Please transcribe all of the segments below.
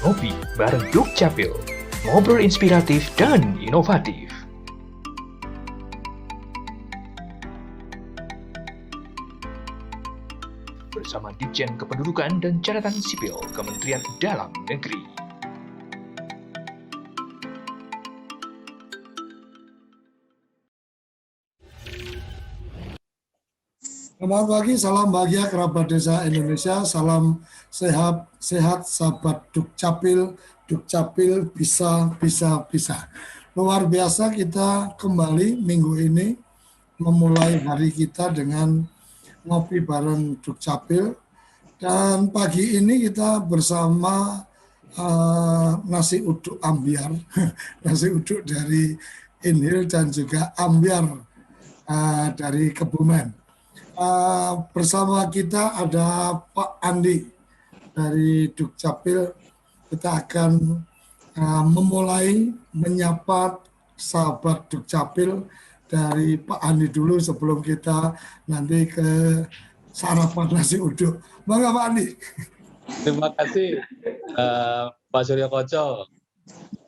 Ngopi bareng Dukcapil, ngobrol inspiratif dan inovatif. Bersama Ditjen Kependudukan dan Catatan Sipil Kementerian Dalam Negeri. Selamat pagi, salam bahagia kerabat desa Indonesia, salam sehat sahabat Dukcapil, Dukcapil bisa. Luar biasa kita kembali minggu ini memulai hari kita dengan ngopi bareng Dukcapil. Dan pagi ini kita bersama nasi uduk ambiar, nasi uduk dari Inhil dan juga ambiar dari Kebumen. Bersama kita ada Pak Andi dari Dukcapil. Kita akan memulai menyapa sahabat Dukcapil dari Pak Andi dulu sebelum kita nanti ke sarapan nasi uduk. Bangga Pak Andi. Terima kasih Pak Suryo Koco.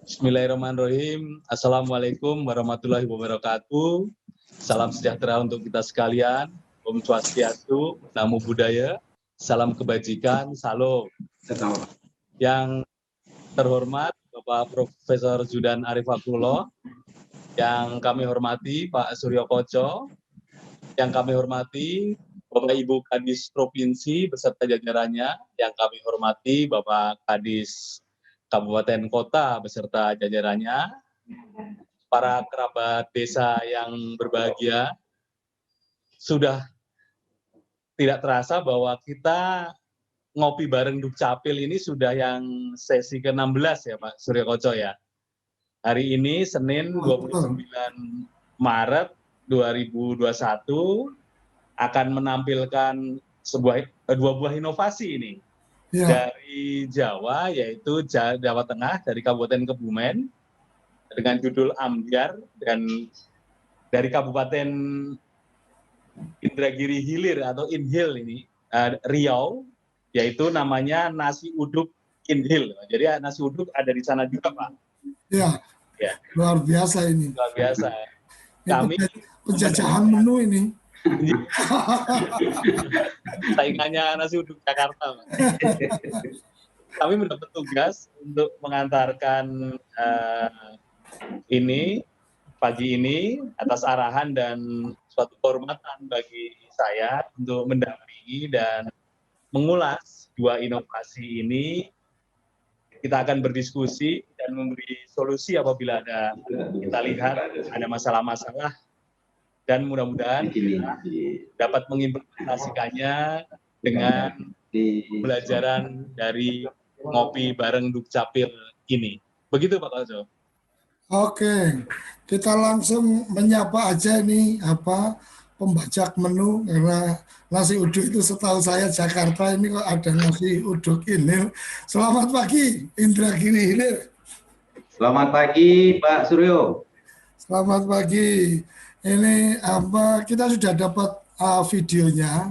Bismillahirrahmanirrahim. Assalamualaikum warahmatullahi wabarakatuh. Salam sejahtera untuk kita sekalian. Om Swastiastu, Namo Buddhaya, salam kebajikan, salam. Yang terhormat Bapak Profesor Zudan Arif Abdullah, yang kami hormati Pak Suryo Koco, yang kami hormati Bapak Ibu Kadis Provinsi beserta jajarannya, yang kami hormati Bapak Kadis Kabupaten Kota beserta jajarannya, para kerabat desa yang berbahagia. Sudah tidak terasa bahwa kita ngopi bareng Dukcapil ini sudah yang sesi ke-16 ya Pak Suryo Koco ya. Hari ini Senin 29 Maret 2021 akan menampilkan dua buah inovasi ini. Ya. Dari Jawa, yaitu Jawa Tengah, dari Kabupaten Kebumen dengan judul Ambiar, dan dari Kabupaten Indragiri Hilir atau Inhil ini, Riau, yaitu namanya nasi uduk Inhil. Jadi nasi uduk ada di sana juga Pak. Ya, luar biasa ini. Luar biasa. Kami penjajahan menu ini. Saingannya nasi uduk Jakarta Pak. Kami mendapat tugas untuk mengantarkan ini pagi ini atas arahan dan suatu kehormatan bagi saya untuk mendampingi dan mengulas dua inovasi ini. Kita akan berdiskusi dan memberi solusi apabila kita lihat ada masalah-masalah, dan mudah-mudahan kita dapat mengimplementasikannya dengan pembelajaran dari ngopi bareng Dukcapil ini. Begitu Pak Koco. Oke, kita langsung menyapa aja ini pembajak menu, karena nasi uduk itu setahu saya Jakarta ini kok ada nasi uduk Inhil. Selamat pagi Indragiri Hilir. Selamat pagi Pak Suryo. Selamat pagi. Ini kita sudah dapat videonya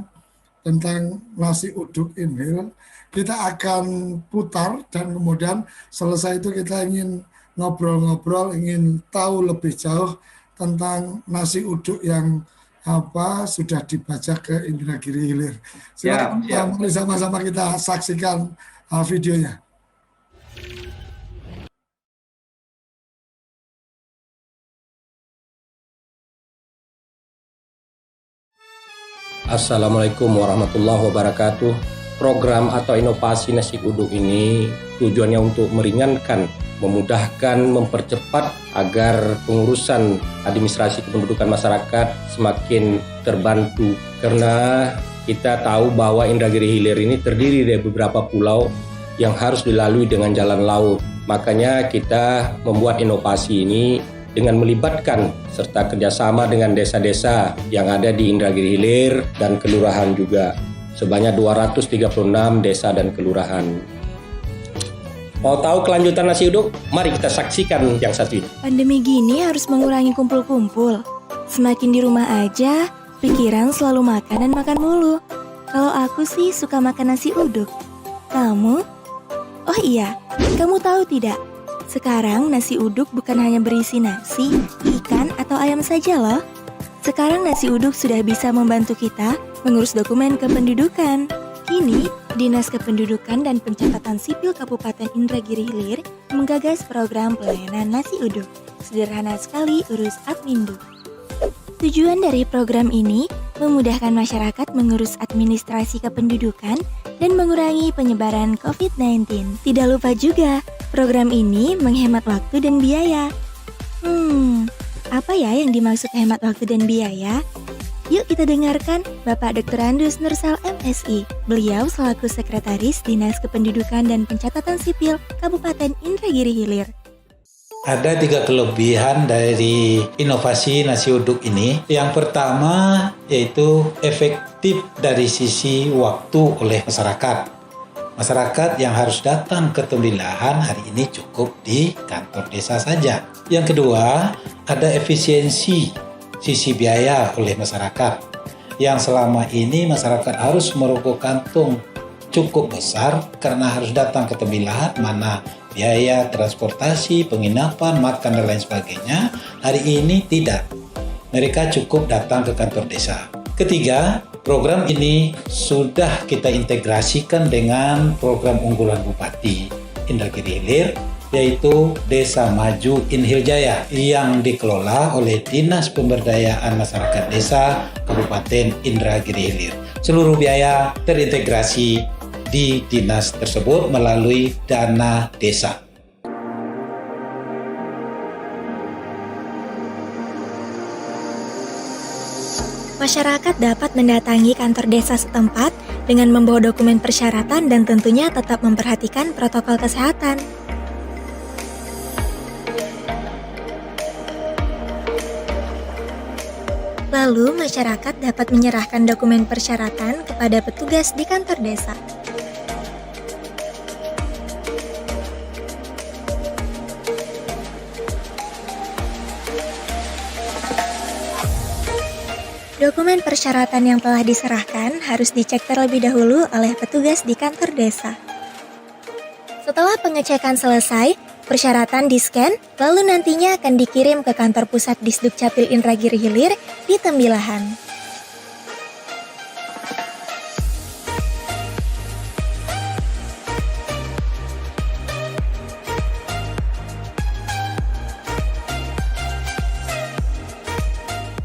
tentang nasi uduk Inhil. Kita akan putar dan kemudian selesai itu kita ingin ngobrol-ngobrol, ingin tahu lebih jauh tentang nasi uduk yang sudah dibajak ke Indragiri Hilir. Silakan mari sama-sama kita saksikan videonya. Assalamualaikum warahmatullahi wabarakatuh. Program atau inovasi nasi uduk ini tujuannya untuk meringankan, memudahkan, mempercepat agar pengurusan administrasi kependudukan masyarakat semakin terbantu. Karena kita tahu bahwa Indragiri Hilir ini terdiri dari beberapa pulau yang harus dilalui dengan jalan laut. Makanya kita membuat inovasi ini dengan melibatkan serta kerjasama dengan desa-desa yang ada di Indragiri Hilir dan kelurahan juga. Sebanyak 236 desa dan kelurahan. Mau tahu kelanjutan nasi uduk? Mari kita saksikan yang satu ini. Pandemi gini harus mengurangi kumpul-kumpul. Semakin di rumah aja, pikiran selalu makan dan makan mulu. Kalau aku sih suka makan nasi uduk. Kamu? Oh iya, Kamu tahu tidak? Sekarang nasi uduk bukan hanya berisi nasi, ikan, atau ayam saja loh. Sekarang nasi uduk sudah bisa membantu kita mengurus dokumen kependudukan. Kini, Dinas Kependudukan dan Pencatatan Sipil Kabupaten Indragiri Hilir menggagas program pelayanan nasi uduk. Sederhana sekali urus Adminduk. Tujuan dari program ini memudahkan masyarakat mengurus administrasi kependudukan dan mengurangi penyebaran COVID-19. Tidak lupa juga, program ini menghemat waktu dan biaya. Apa ya yang dimaksud hemat waktu dan biaya? Yuk kita dengarkan Bapak Dr. Andus Nursal MSI. Beliau selaku Sekretaris Dinas Kependudukan dan Pencatatan Sipil Kabupaten Indragiri Hilir. Ada 3 kelebihan dari inovasi nasi uduk ini. Yang pertama yaitu efektif dari sisi waktu oleh masyarakat. Masyarakat yang harus datang ke tembilahan hari ini cukup di kantor desa saja. Yang kedua, ada efisiensi sisi biaya oleh masyarakat. Yang selama ini masyarakat harus merogoh kantung cukup besar karena harus datang ke tembilahan, mana biaya transportasi, penginapan, makan dan lain sebagainya. Hari ini tidak. Mereka cukup datang ke kantor desa. Ketiga, program ini sudah kita integrasikan dengan program unggulan Bupati Indragiri Hilir, yaitu Desa Maju Inhiljaya yang dikelola oleh Dinas Pemberdayaan Masyarakat Desa Kabupaten Indragiri Hilir. Seluruh biaya terintegrasi di dinas tersebut melalui dana desa. Masyarakat dapat mendatangi kantor desa setempat dengan membawa dokumen persyaratan dan tentunya tetap memperhatikan protokol kesehatan. Lalu, masyarakat dapat menyerahkan dokumen persyaratan kepada petugas di kantor desa. Dokumen persyaratan yang telah diserahkan harus dicek terlebih dahulu oleh petugas di kantor desa. Setelah pengecekan selesai, persyaratan di-scan, lalu nantinya akan dikirim ke kantor pusat Disduk Capil Indragiri Hilir di Tembilahan.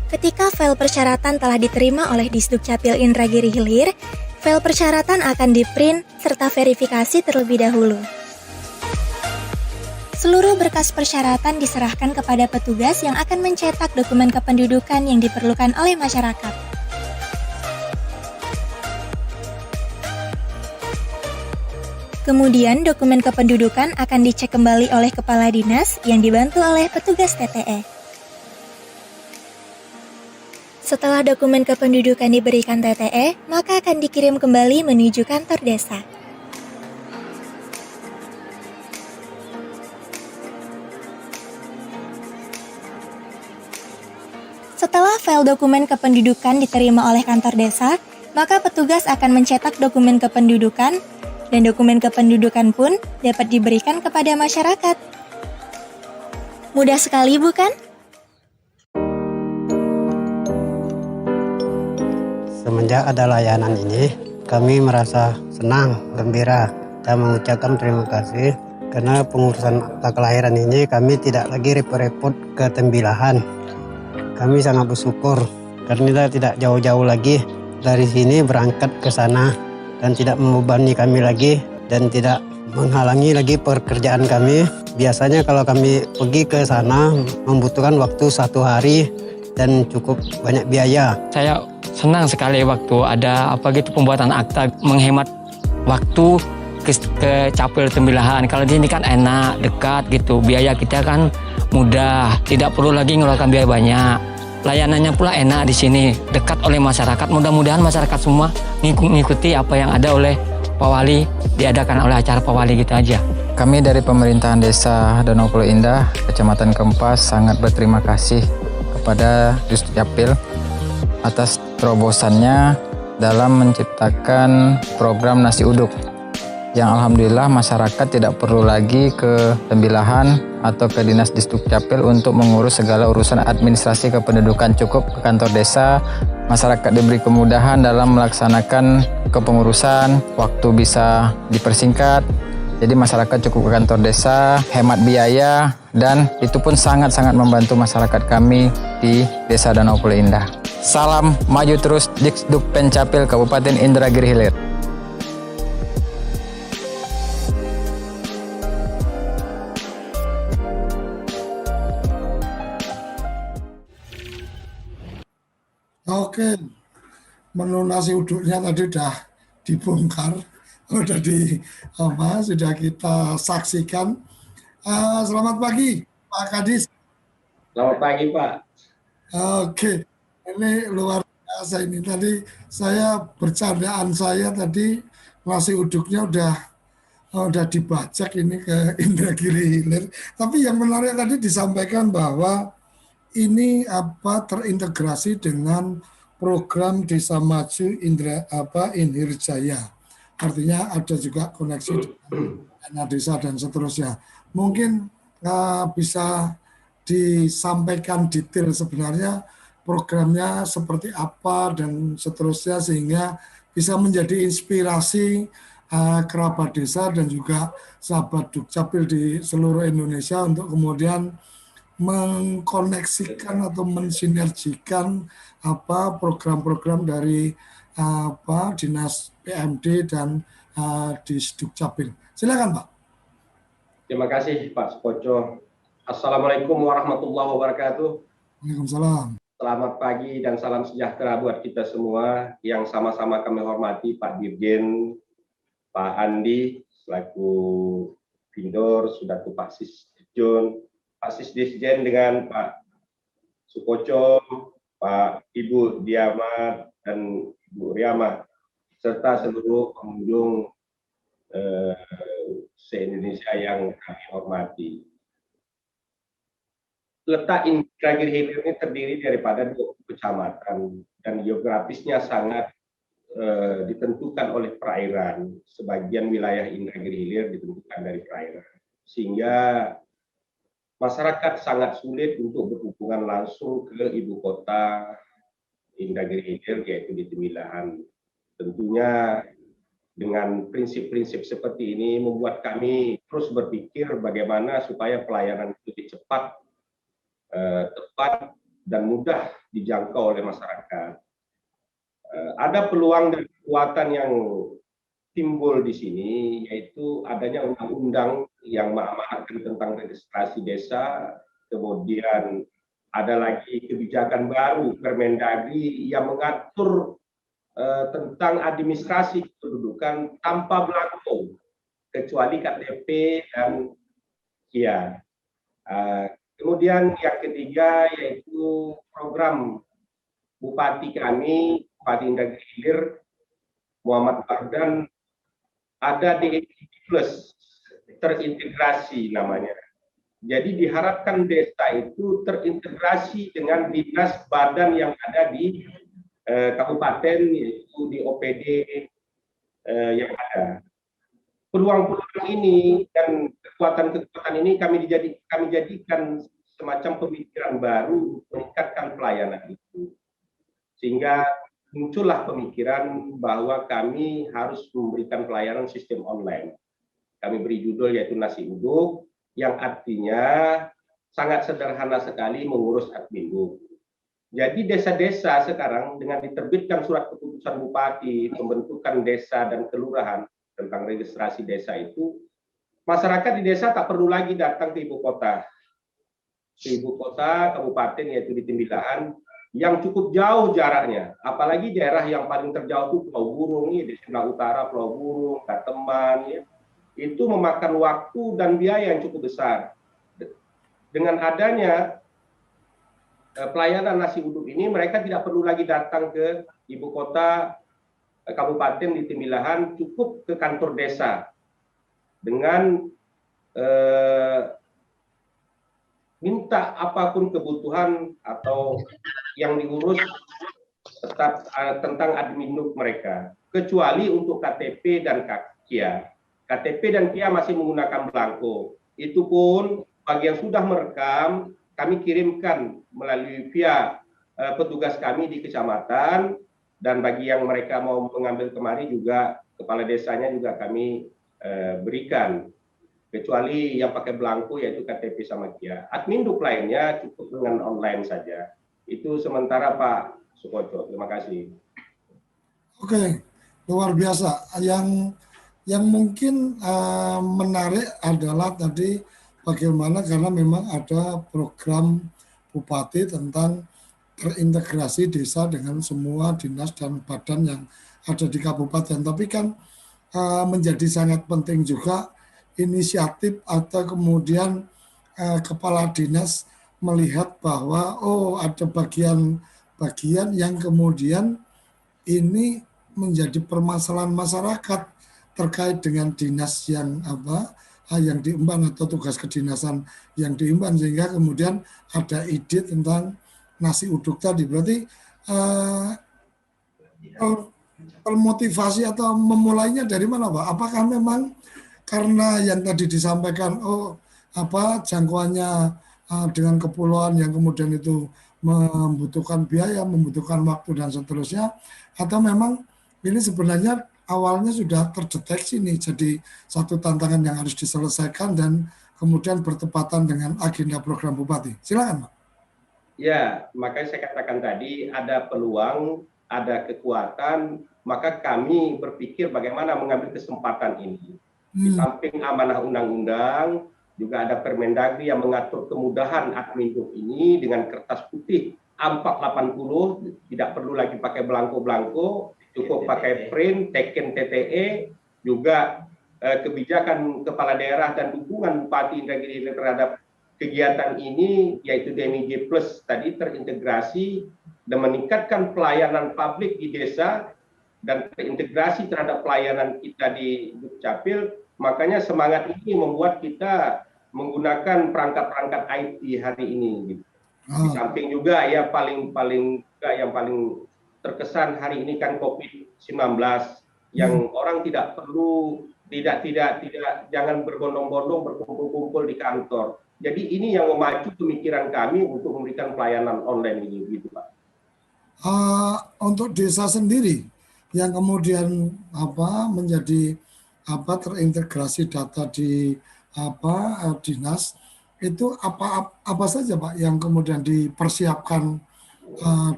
Ketika file persyaratan telah diterima oleh Disduk Capil Indragiri Hilir, file persyaratan akan di-print serta verifikasi terlebih dahulu. Seluruh berkas persyaratan diserahkan kepada petugas yang akan mencetak dokumen kependudukan yang diperlukan oleh masyarakat. Kemudian dokumen kependudukan akan dicek kembali oleh kepala dinas yang dibantu oleh petugas TTE. Setelah dokumen kependudukan diberikan TTE, maka akan dikirim kembali menuju kantor desa. Setelah file dokumen kependudukan diterima oleh kantor desa, maka petugas akan mencetak dokumen kependudukan dan dokumen kependudukan pun dapat diberikan kepada masyarakat. Mudah sekali bukan? Semenjak ada layanan ini, kami merasa senang, gembira, dan mengucapkan terima kasih karena pengurusan akta kelahiran ini kami tidak lagi repot-repot ke tembilahan. Kami sangat bersyukur karena tidak jauh-jauh lagi dari sini berangkat ke sana dan tidak membebani kami lagi dan tidak menghalangi lagi pekerjaan kami. Biasanya kalau kami pergi ke sana membutuhkan waktu 1 hari dan cukup banyak biaya. Saya senang sekali waktu ada pembuatan akta, menghemat waktu ke Capil Tembilahan. Kalau di sini kan enak, dekat gitu. Biaya kita kan mudah, tidak perlu lagi ngeluarkan biaya banyak. Layanannya pula enak di sini, dekat oleh masyarakat. Mudah-mudahan masyarakat semua mengikuti apa yang ada oleh Pak Wali, diadakan oleh acara Pak Wali gitu aja. Kami dari pemerintahan Desa Danau Pulau Indah, Kecamatan Kempas sangat berterima kasih kepada Disduk Capil atas terobosannya dalam menciptakan program nasi uduk. yang alhamdulillah masyarakat tidak perlu lagi ke Tembilahan atau ke Dinas Disdukcapil untuk mengurus segala urusan administrasi kependudukan, cukup ke kantor desa. Masyarakat diberi kemudahan dalam melaksanakan kepengurusan, waktu bisa dipersingkat. Jadi masyarakat cukup ke kantor desa, hemat biaya, dan itu pun sangat-sangat membantu masyarakat kami di Desa Danau Pulo Indah. Salam maju terus Disduk Pencapil Kabupaten Indragiri Hilir. Oke, menu nasi uduknya tadi sudah dibongkar, sudah kita saksikan. Selamat pagi, Pak Kadis. Selamat pagi, Pak. Oke, ini luar biasa ini. Tadi bercandaan saya tadi nasi uduknya udah dibajak ini ke Indragiri Hilir. Tapi yang menarik tadi disampaikan bahwa ini terintegrasi dengan program Desa Maju Inhir Jaya. Artinya ada juga koneksi dengan dana desa dan seterusnya. Mungkin bisa disampaikan detail sebenarnya programnya seperti apa dan seterusnya sehingga bisa menjadi inspirasi kerabat desa dan juga sahabat Dukcapil di seluruh Indonesia untuk kemudian mengkoneksikan atau mensinergikan program-program dari Dinas PMD dan Disdukcapil. Silakan, Pak. Terima kasih, Pak Sukoco. Assalamualaikum warahmatullahi wabarakatuh. Waalaikumsalam. Selamat pagi dan salam sejahtera buat kita semua yang sama-sama kami hormati Pak Dirjen, Pak Andi selaku Pindor, sudah tuh Pak Sisdikjun, Pak Sisdikjen dengan Pak Sukoco, Pak Ibu Diamat dan Ibu Riama, serta seluruh pengunjung se-Indonesia yang kami hormati. Letak Indragiri Hilir ini terdiri daripada 20 kecamatan dan geografisnya sangat ditentukan oleh perairan. Sebagian wilayah Indragiri Hilir ditentukan dari perairan, sehingga masyarakat sangat sulit untuk berhubungan langsung ke ibu kota Indragiri Hilir, yaitu di Tembilahan. Tentunya dengan prinsip-prinsip seperti ini membuat kami terus berpikir bagaimana supaya pelayanan itu lebih cepat, tepat, dan mudah dijangkau oleh masyarakat. Ada peluang dan kekuatan yang timbul di sini, yaitu adanya undang-undang yang mengamanatkan tentang registrasi desa, kemudian ada lagi kebijakan baru Permendagri yang mengatur tentang administrasi kependudukan tanpa belangko, kecuali KTP dan KIA. Kemudian yang ketiga yaitu program Bupati kami, Bupati Indragiri Hilir, Muhammad Fardan, ada DED Plus, terintegrasi namanya. Jadi diharapkan desa itu terintegrasi dengan dinas badan yang ada di kabupaten, yaitu di OPD yang ada. Peluang-peluang ini dan kekuatan-kekuatan ini kami jadikan semacam pemikiran baru meningkatkan pelayanan itu. Sehingga muncullah pemikiran bahwa kami harus memberikan pelayanan sistem online. Kami beri judul yaitu Nasi Uduk, yang artinya sangat sederhana sekali mengurus admin. Jadi desa-desa sekarang dengan diterbitkan surat keputusan bupati, pembentukan desa dan kelurahan tentang registrasi desa itu, masyarakat di desa tak perlu lagi datang ke ibu kota. Ke ibu kota kabupaten yaitu di Tembilahan yang cukup jauh jaraknya. Apalagi daerah yang paling terjauh itu Pulau Burung, di sebelah utara Pulau Burung, Kateman, ya. Itu memakan waktu dan biaya yang cukup besar. Dengan adanya pelayanan nasi uduk ini, mereka tidak perlu lagi datang ke ibu kota kabupaten di Tembilahan, cukup ke kantor desa dengan minta apapun kebutuhan atau yang diurus tetap tentang admin mereka, kecuali untuk KTP dan KIA. KTP dan KIA masih menggunakan belangko. Itu pun bagi yang sudah merekam, kami kirimkan melalui via petugas kami di kecamatan, dan bagi yang mereka mau mengambil kemari juga kepala desanya juga kami berikan. Kecuali yang pakai belangko yaitu KTP sama KIA. Admin duk lainnya cukup dengan online saja. Itu sementara Pak Sukoco. Terima kasih. Oke, luar biasa. Yang mungkin menarik adalah tadi bagaimana, karena memang ada program Bupati tentang terintegrasi desa dengan semua dinas dan badan yang ada di kabupaten. Tapi kan menjadi sangat penting juga inisiatif atau kemudian kepala dinas melihat bahwa ada bagian yang kemudian ini menjadi permasalahan masyarakat terkait dengan dinas yang yang diemban atau tugas kedinasan yang diemban, sehingga kemudian ada ide tentang nasi uduk tadi. Berarti termotivasi atau memulainya dari mana, Pak? Apakah memang karena yang tadi disampaikan jangkauannya dengan kepulauan yang kemudian itu membutuhkan biaya, membutuhkan waktu dan seterusnya, atau memang ini sebenarnya awalnya sudah terdeteksi nih jadi satu tantangan yang harus diselesaikan dan kemudian bertepatan dengan agenda program Bupati? Silakan, Pak. Ya, makanya saya katakan tadi ada peluang, ada kekuatan, maka kami berpikir bagaimana mengambil kesempatan ini. Di samping amanah undang-undang, juga ada Permendagri yang mengatur kemudahan admin duk ini dengan kertas putih A480, tidak perlu lagi pakai belangko-belangko, cukup pakai print, teken TTE, juga kebijakan kepala daerah dan dukungan Bupati Indragiri terhadap kegiatan ini, yaitu DMIJ Plus tadi terintegrasi dan meningkatkan pelayanan publik di desa dan terintegrasi terhadap pelayanan kita di Dukcapil. Makanya semangat ini membuat kita menggunakan perangkat-perangkat IT hari ini. Gitu. Di samping juga ya yang paling terkesan hari ini kan COVID-19 yang orang tidak perlu jangan berbondong-bondong berkumpul-kumpul di kantor. Jadi ini yang memacu pemikiran kami untuk memberikan pelayanan online ini, gitu Pak. Untuk desa sendiri yang kemudian menjadi terintegrasi data di dinas, itu apa saja Pak yang kemudian dipersiapkan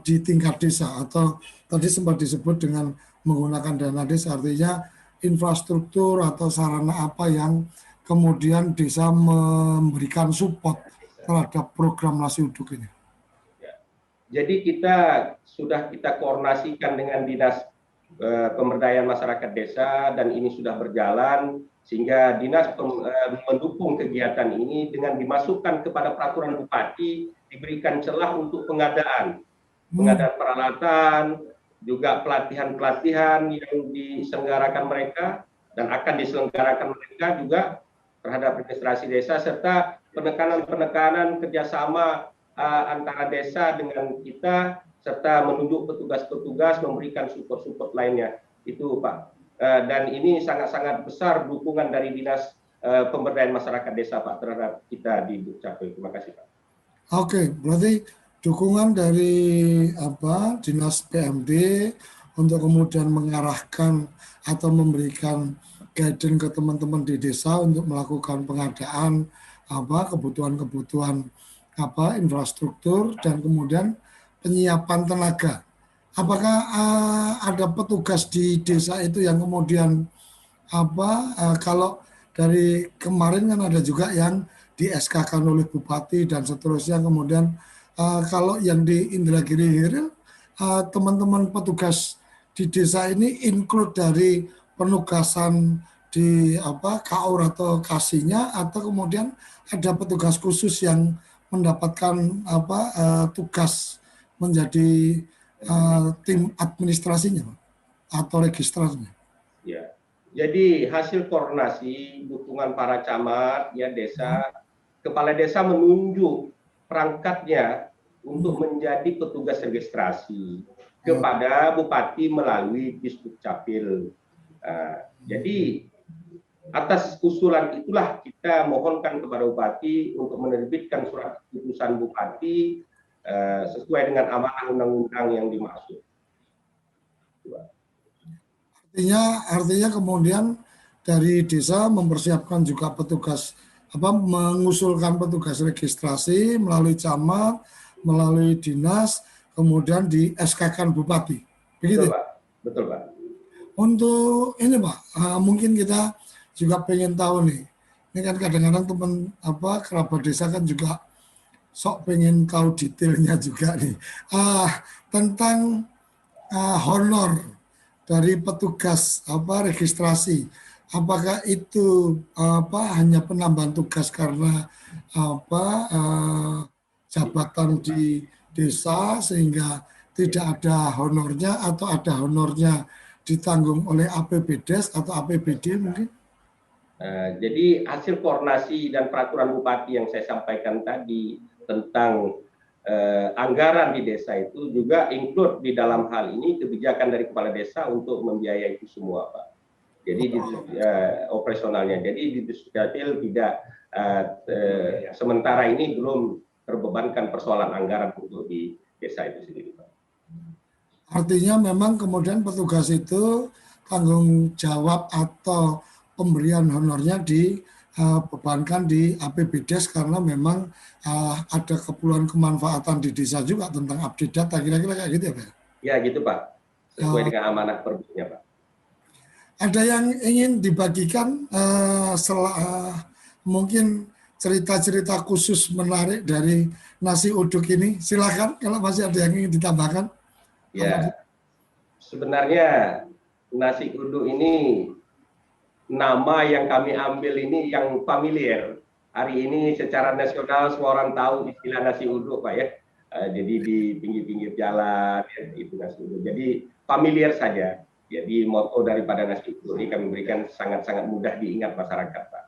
di tingkat desa, atau tadi sempat disebut dengan menggunakan dana desa, artinya infrastruktur atau sarana apa yang kemudian desa memberikan support terhadap program nasi uduk ini? Jadi sudah kita koordinasikan dengan Dinas Pemberdayaan Masyarakat Desa, dan ini sudah berjalan sehingga dinas mendukung kegiatan ini dengan dimasukkan kepada peraturan bupati, diberikan celah untuk pengadaan peralatan, juga pelatihan-pelatihan yang diselenggarakan mereka dan akan diselenggarakan mereka juga terhadap administrasi desa, serta penekanan kerjasama antara desa dengan kita, serta menunjuk petugas-petugas memberikan support lainnya. Itu Pak. Dan ini sangat-sangat besar dukungan dari Dinas Pemberdayaan Masyarakat Desa Pak terhadap kita di Dukcapil. Terima kasih Pak. Oke, berarti dukungan dari Dinas PMD untuk kemudian mengarahkan atau memberikan guidance ke teman-teman di desa untuk melakukan pengadaan kebutuhan-kebutuhan infrastruktur dan kemudian penyiapan tenaga. Apakah ada petugas di desa itu yang kemudian kalau dari kemarin kan ada juga yang di SK-kan oleh bupati dan seterusnya, kemudian kalau yang di Indragiri Hilir teman-teman petugas di desa ini include dari penugasan di KAUR atau kasihnya, atau kemudian ada petugas khusus yang mendapatkan tugas menjadi tim administrasinya atau registrasinya? Ya, jadi hasil koordinasi dukungan para camat ya desa, kepala desa menunjuk perangkatnya untuk menjadi petugas registrasi kepada bupati melalui Disdukcapil. Jadi Atas usulan itulah kita mohonkan kepada Bupati untuk menerbitkan surat keputusan Bupati sesuai dengan amanah undang-undang yang dimaksud. Artinya kemudian dari desa mempersiapkan juga petugas mengusulkan petugas registrasi melalui camat, melalui dinas, kemudian di SK-kan Bupati. Begitu? Betul, Pak. Betul, Pak. Untuk ini Pak, mungkin kita juga pengen tahu nih. Ini kan kadang-kadang teman kerabat desa kan juga sok pengen tahu detailnya juga nih. Tentang honor dari petugas registrasi. Apakah itu hanya penambahan tugas karena jabatan di desa sehingga tidak ada honornya, atau ada honornya ditanggung oleh APBDes atau APBD mungkin? Jadi hasil koordinasi dan peraturan Bupati yang saya sampaikan tadi tentang anggaran di desa itu juga include di dalam hal ini kebijakan dari kepala desa untuk membiayai itu semua, Pak. Jadi operasionalnya. Jadi di Dukcapil tidak sementara ini belum terbebankan persoalan anggaran untuk di desa itu sendiri, Pak. Artinya memang kemudian petugas itu tanggung jawab atau pemberian honornya dibebankan di APBDes karena memang ada keperluan kemanfaatan di desa juga tentang update data, kira-kira kayak gitu ya Pak? Ya gitu Pak, sesuai dengan amanah perbuknya Pak. Ada yang ingin dibagikan mungkin cerita-cerita khusus menarik dari nasi uduk ini? Silakan kalau masih ada yang ingin ditambahkan. Ya, sebenarnya nasi uduk ini nama yang kami ambil ini yang familiar. Hari ini secara nasional semua orang tahu istilah nasi uduk Pak ya. Jadi di pinggir-pinggir jalan ya, itu nasi uduk. Jadi familiar saja. Jadi moto daripada nasi uduk ini kami berikan sangat-sangat mudah diingat masyarakat Pak.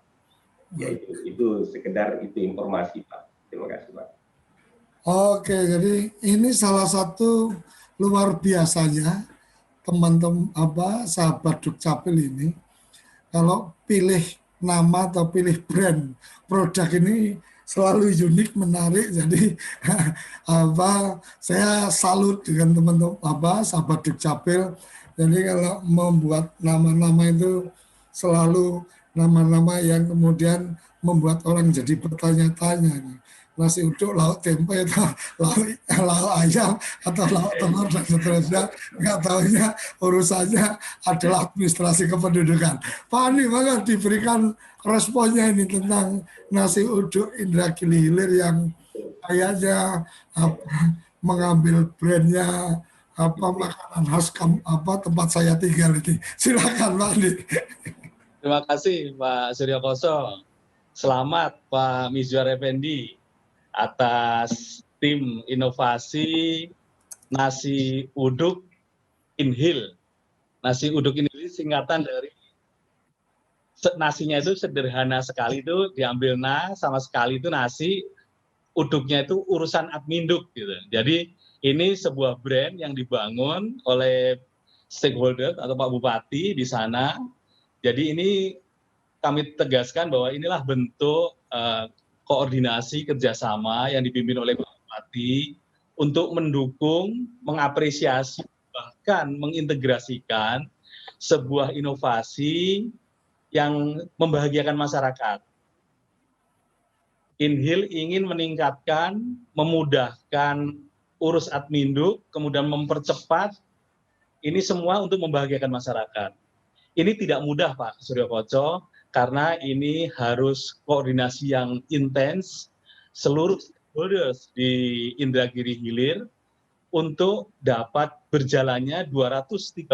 Ya itu sekedar itu informasi Pak. Terima kasih Pak. Oke, jadi ini salah satu luar biasanya teman-teman sahabat Dukcapil ini kalau pilih nama atau pilih brand produk ini selalu unik, menarik. Jadi saya salut dengan teman-teman sahabat Dukcapil. Jadi kalau membuat nama-nama itu selalu nama-nama yang kemudian membuat orang jadi bertanya-tanya. Nasi uduk, lauk tempe, atau lauk ayam, atau lauk telur, dan seterusnya. Nggak tahunya urusannya adalah administrasi kependudukan. Pak Ani, maka diberikan responnya ini tentang nasi uduk Indragiri Hilir yang kayaknya mengambil brandnya makanan khas tempat saya tinggal ini. Silakan Pak Andi. Terima kasih Pak Suryo Koso. Selamat Pak Mizwar Effendi atas tim inovasi nasi uduk Inhil. Nasi uduk Inhil singkatan dari nasinya itu sederhana sekali, itu diambil sama sekali itu nasi, uduknya itu urusan adminduk gitu. Jadi ini sebuah brand yang dibangun oleh stakeholder atau Pak Bupati di sana. Jadi ini kami tegaskan bahwa inilah bentuk koordinasi kerjasama yang dipimpin oleh Pak Bupati untuk mendukung, mengapresiasi, bahkan mengintegrasikan sebuah inovasi yang membahagiakan masyarakat. Inhil ingin meningkatkan, memudahkan urus adminduk, kemudian mempercepat, ini semua untuk membahagiakan masyarakat. Ini tidak mudah Pak Suryo Koco, karena ini harus koordinasi yang intens seluruh stakeholders di Indragiri Hilir untuk dapat berjalannya 236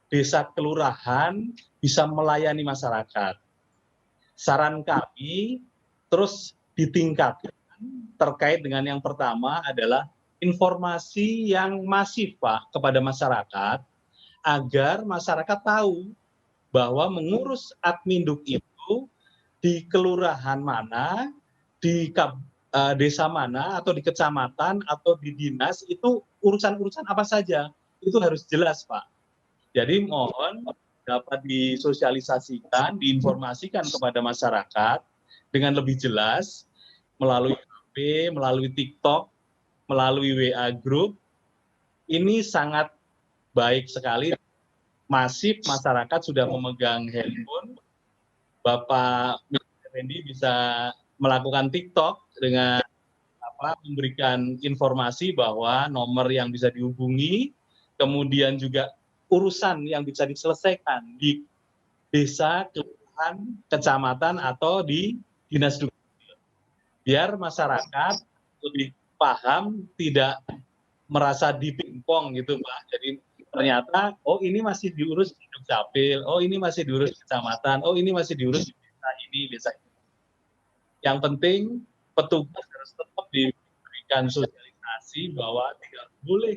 desa kelurahan bisa melayani masyarakat. Saran kami terus ditingkatkan terkait dengan yang pertama adalah informasi yang masif Pak kepada masyarakat, agar masyarakat tahu bahwa mengurus adminduk itu di kelurahan mana, di desa mana, atau di kecamatan, atau di dinas, itu urusan-urusan apa saja. Itu harus jelas Pak. Jadi mohon dapat disosialisasikan, diinformasikan kepada masyarakat dengan lebih jelas melalui HP, melalui TikTok, melalui WA Group. Ini sangat baik sekali. Masif masyarakat sudah memegang handphone. Bapak Effendi bisa melakukan TikTok dengan memberikan informasi bahwa nomor yang bisa dihubungi, kemudian juga urusan yang bisa diselesaikan di desa, kelurahan, kecamatan, atau di dinas dukcapil. Biar masyarakat lebih paham, tidak merasa dipingpong gitu Pak. Jadi ternyata, oh ini masih diurus di dukcapil, oh ini masih diurus di kecamatan, oh ini masih diurus di desa ini, desa ini. Yang penting petugas harus tetap diberikan sosialisasi bahwa tidak boleh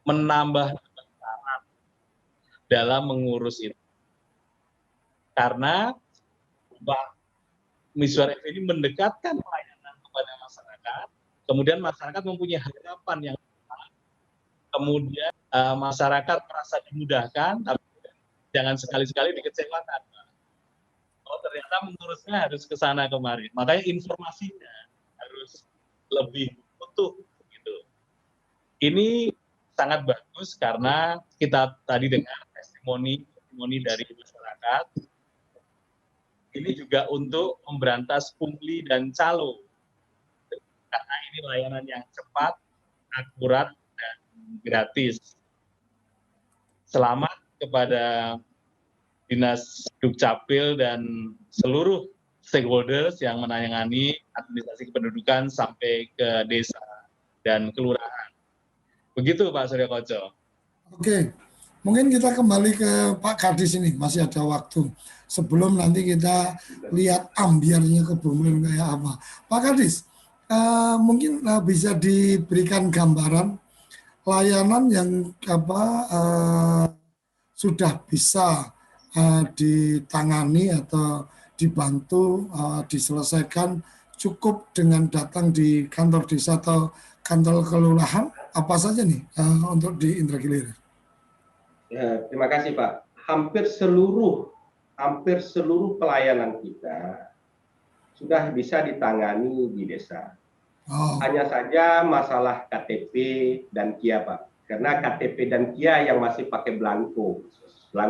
menambah syarat dalam mengurus itu. Karena Pak Miswar Effendi mendekatkan pelayanan kepada masyarakat, kemudian masyarakat mempunyai harapan yang besar, kemudian masyarakat merasa dimudahkan, tapi jangan sekali-sekali dikecewakan. Oh ternyata mengurusnya harus ke sana kemari. Makanya informasinya harus lebih utuh gitu. Ini sangat bagus karena kita tadi dengar testimoni dari masyarakat. Ini juga untuk memberantas pungli dan calo. Karena ini layanan yang cepat, akurat, dan gratis. Selamat kepada Dinas Dukcapil dan seluruh stakeholders yang menangani administrasi kependudukan sampai ke desa dan kelurahan. Begitu Pak Surya Koco. Oke, mungkin kita kembali ke Pak Kadis ini, masih ada waktu. Sebelum nanti kita lihat ambiarnya Kebumen kayak apa. Pak Kadis, mungkin bisa diberikan gambaran layanan yang sudah bisa ditangani atau dibantu diselesaikan cukup dengan datang di kantor desa atau kantor kelurahan, apa saja nih untuk di Indragiri? Ya, terima kasih Pak. Hampir seluruh pelayanan kita sudah bisa ditangani di desa. Hanya saja masalah KTP dan KIA Pak, karena KTP dan KIA yang masih pakai belangko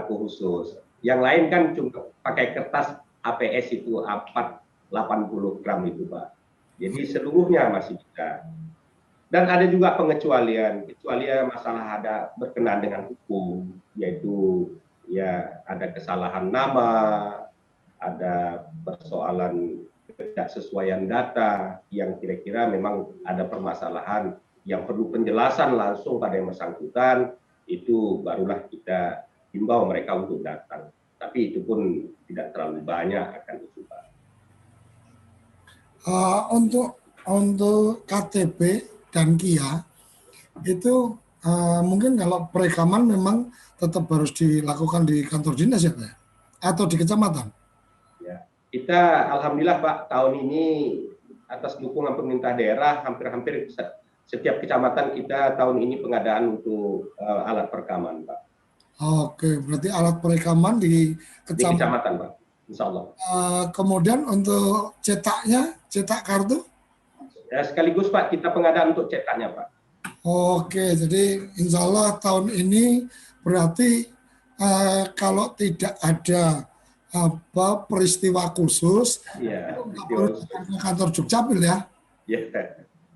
khusus. Yang lain kan cuma pakai kertas APS itu 80 gram itu Pak. Jadi seluruhnya masih bisa. Dan ada juga pengecualian masalah ada berkenaan dengan hukum, yaitu ya ada kesalahan nama, ada persoalan ketidaksesuaian data yang kira-kira memang ada permasalahan yang perlu penjelasan langsung pada yang bersangkutan, itu barulah kita himbau mereka untuk datang. Tapi itu pun tidak terlalu banyak akan itu Pak. Untuk KTP dan KIA itu mungkin kalau perekaman memang tetap harus dilakukan di kantor dinas ya Pak? Atau di kecamatan? Ya, kita alhamdulillah Pak tahun ini atas dukungan pemerintah daerah hampir-hampir setiap kecamatan kita tahun ini pengadaan untuk alat perekaman Pak. Oke, berarti alat perekaman di kecamatan Pak, insya Allah. Kemudian untuk cetak kartu? Ya, sekaligus Pak kita pengadaan untuk cetaknya Pak. Oke, jadi insya Allah tahun ini berarti kalau tidak ada peristiwa khusus, ya, nggak perlu ke kantor Dukcapil ya? Ya.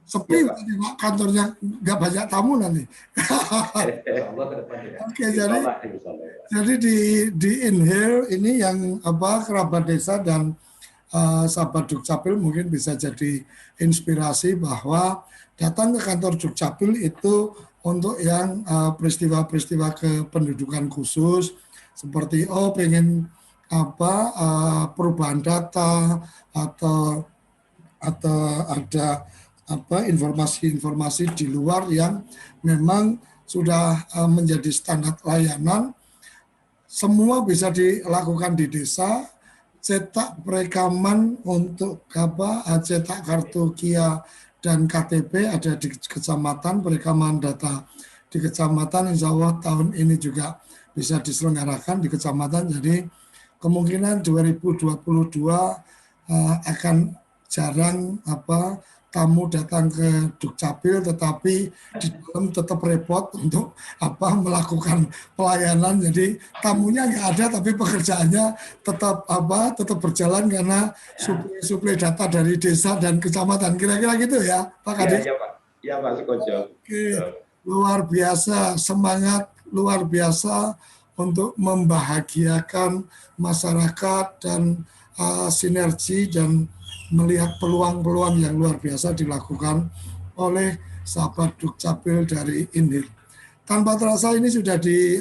Sepi ya, kantornya nggak banyak tamu nanti. Oke, jadi di Inhale ini yang kerabat desa dan sahabat Dukcapil mungkin bisa jadi inspirasi bahwa datang ke kantor Dukcapil itu untuk yang peristiwa-peristiwa kependudukan khusus seperti pengen perubahan data atau ada informasi-informasi di luar yang memang sudah menjadi standar layanan, semua bisa dilakukan di desa. Cetak perekaman untuk cetak kartu KIA dan KTP ada di kecamatan, perekaman data di kecamatan insya Allah tahun ini juga bisa diselenggarakan di kecamatan. Jadi kemungkinan 2022 akan jarang tamu datang ke Dukcapil, tetapi di dalam tetap repot untuk melakukan pelayanan. Jadi tamunya nggak ada, tapi pekerjaannya tetap berjalan karena suplai data dari desa dan kecamatan. Kira-kira gitu ya, Pak Kadis? Iya Pak. Iya Pak Sukojo. Oke, luar biasa, semangat luar biasa untuk membahagiakan masyarakat dan sinergi dan melihat peluang-peluang yang luar biasa dilakukan oleh sahabat Dukcapil dari Inhil. Tanpa terasa ini sudah di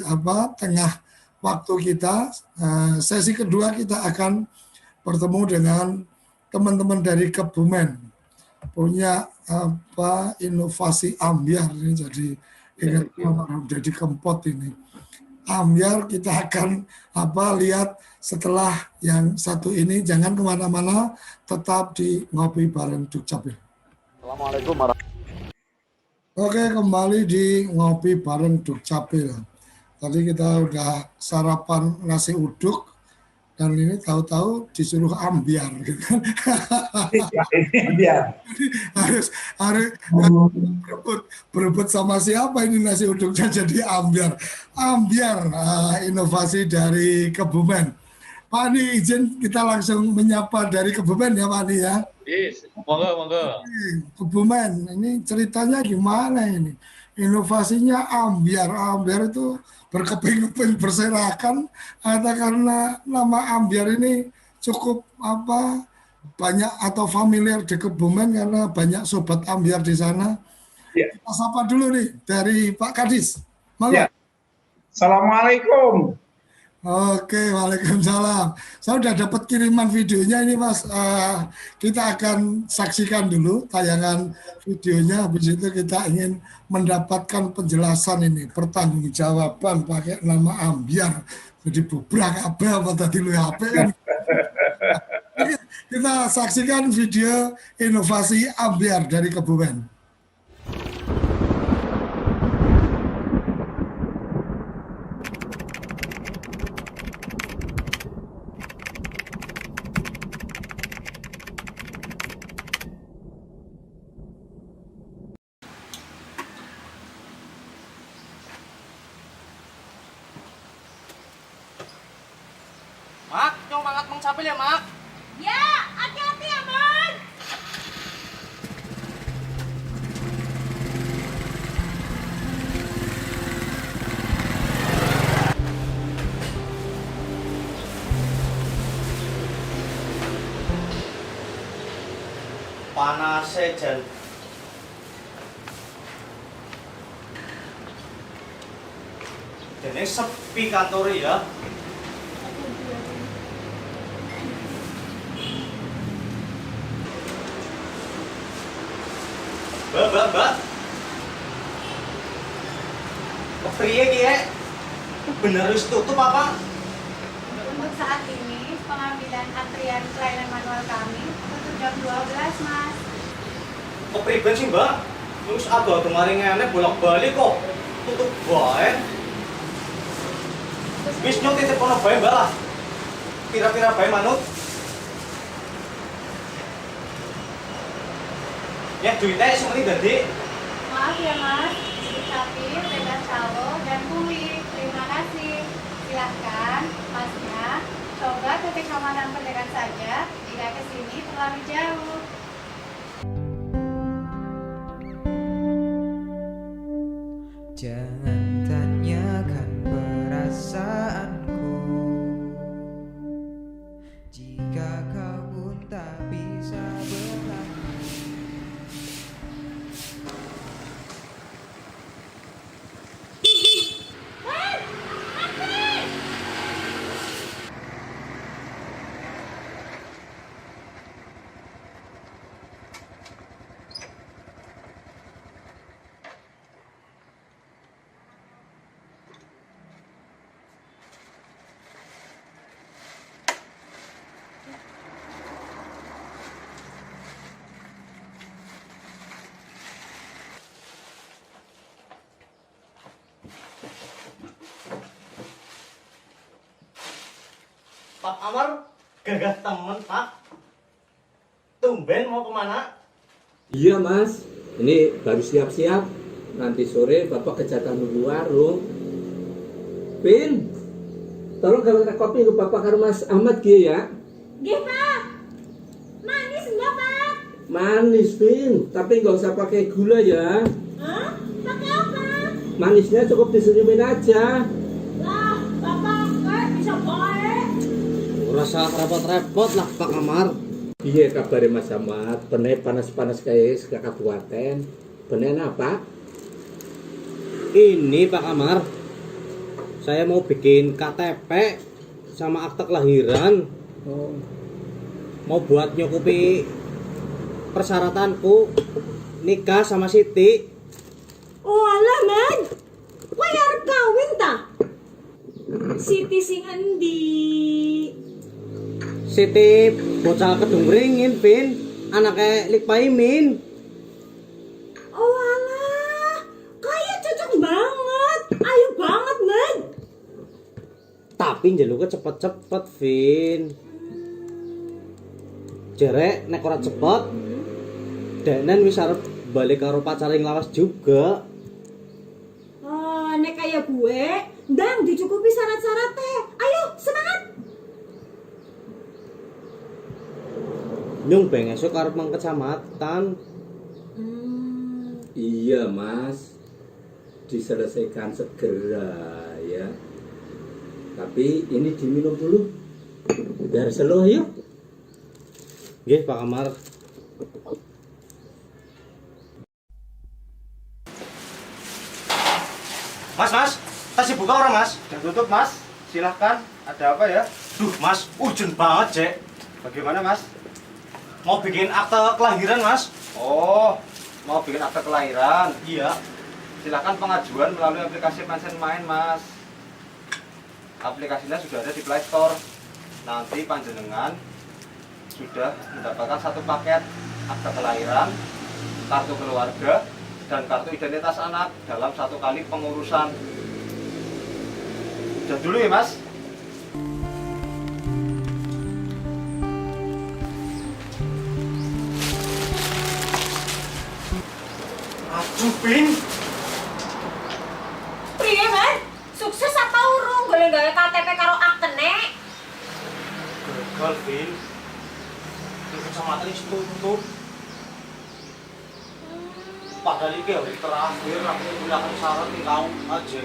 tengah waktu kita. Sesi kedua kita akan bertemu dengan teman-teman dari Kebumen. Punya inovasi ambyar ini, jadi ingat jadi kempot ini. Ambyar kita akan lihat setelah yang satu ini. Jangan kemana-mana, tetap di Ngopi Bareng Dukcapil. Assalamualaikum warahmatullahi wabarakatuh. Oke, kembali di Ngopi Bareng Dukcapil. Tadi kita udah sarapan nasi uduk, dan ini tahu-tahu disuruh ambyar gitu kan. harus berebut sama siapa ini nasi uduknya jadi ambyar. Inovasi dari Kebumen. Pak Ani, izin kita langsung menyapa dari Kebumen ya Pak Ani ya. Yes, monggo. Kebumen, ini ceritanya gimana ini? Inovasinya ambyar itu berkeping-keping berserakan, atau karena nama ambyar ini cukup banyak atau familiar di Kebumen karena banyak sobat ambyar di sana. Ya. Kita sapa dulu nih dari Pak Kadis. Ya. Assalamualaikum. Oke, waalaikumsalam. Saya udah dapat kiriman videonya ini Mas. Kita akan saksikan dulu tayangan videonya. Habis itu kita ingin mendapatkan penjelasan ini, pertanggungjawaban pakai nama ambyar. Jadi bubrak apa tadi lu HP kan. Kita saksikan video inovasi ambyar dari Kebumen. Mak, nyong banget Capil ya, Mak. Ya, hati-hati ya, Mon. Panasnya, Jan. Dene sepi kantor ya. Mbak. Kepriye ki rek? Bener wis tutup apa? Untuk saat ini, pengambilan antrian pelayanan manual kami tutup jam 12, Mas. Kepriben sih, Mbak? Terus ada kemarin ngene bolak-balik kok. Tutup bae. Wis nyok titip kono bae, Mbak lah. Pira-pira bae manut. Ya duitnya seperti tadi. Maaf ya, Mas. Dukcapil, bebas calo, dan pulih. Terima kasih. Silahkan, Masnya, coba ke Kecamatan terdekat saja jika ke sini terlalu jauh. Jangan tanyakan perasaanku jika kau pun tak bisa bertahan. Pak Amar gagah temen Pak. Tumben mau kemana? Iya Mas, ini baru siap-siap. Nanti sore Bapak kegiatan dulu warung. Pin, tolong kalau kopi ke Bapak karo Mas Ahmad ya. Nggih, Pak. Manis enggak, Pak? Manis, Pin, tapi nggak usah pakai gula ya. Hah? Pakai apa? Manisnya cukup disenyumin aja. Lah, Bapak kayak bisa baik. Rasa repot-repot lah Pak Amar. Iya kabarnya Mas Ahmad, bener panas-panas kayak sekabupaten. Bener apa? Ini Pak Amar, saya mau bikin KTP sama akte kelahiran. Mau buat nyukupi persyaratanku nikah sama Siti. Oh alah, Man. Kowe arep kawin ta? Siti sing endi? Siti bocah kedung ringin, Pin. Anaknya Lik Paimin. Oh alah, kayak cocok banget. Ayo banget, Man. Tapi njaluknya cepet-cepet, Vin. Jerek nek ora cepet, denen wis arep balik karo pacare nglawas juga. Oh, nek kayak gue, ndang dicukupi syarat-syaratnya. Ayo, semangat. Nyung beng esuk arep mang kecamatan. Iya Mas, diselesaikan segera ya. Tapi ini diminum dulu, biar slow yuk. Nggih Pak Amar. Mas, tas dibuka orang Mas? Udah tutup Mas, silahkan. Ada apa ya? Duh Mas, urgent banget Cek. Bagaimana Mas? Mau bikin akte kelahiran Mas? Oh, mau bikin akte kelahiran? Iya. Silahkan pengajuan melalui aplikasi Pansen Main Mas. Aplikasinya sudah ada di Play Store. Nanti panjenengan sudah mendapatkan satu paket akte kelahiran, kartu keluarga, dan kartu identitas anak dalam satu kali pengurusan. Udah dulu ya Mas. Aduh Pin, Priye, Man? Sukses apa urung golek gawe KTP karo aktene? gagal Pin. Di kecamatan ini tutup. Padahal ini hari terakhir aku menggunakan syarat yang kau aja.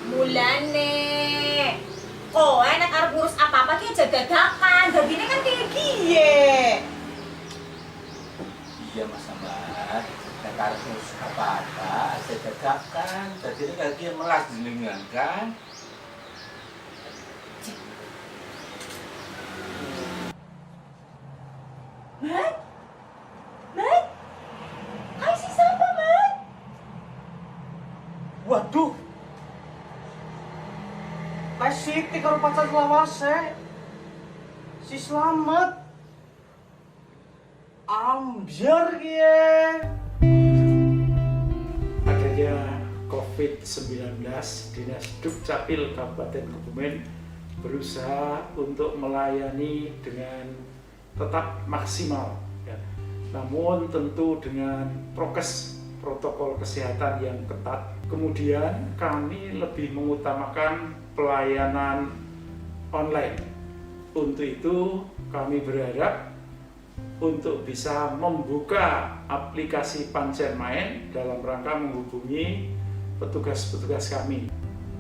Mulane. Oh, enak arep ngurus apa-apa ki aja dadakan. Dadine kan kayak giye. Iya Mas Ahmad, kita harus apa-apa, saya tegakkan. Jadi ini kaki melas jenengan kan? Man? Man? Hai si siapa, Man? Waduh. Kayak Siti karo pacar lawase. Si Slamet. Ambiar ya. Adanya COVID-19, Dinas Dukcapil Kabupaten Kebumen berusaha untuk melayani dengan tetap maksimal, ya. Namun tentu dengan prokes protokol kesehatan yang ketat. Kemudian kami lebih mengutamakan pelayanan online. Untuk itu kami berharap untuk bisa membuka aplikasi Pansen Main dalam rangka menghubungi petugas-petugas kami.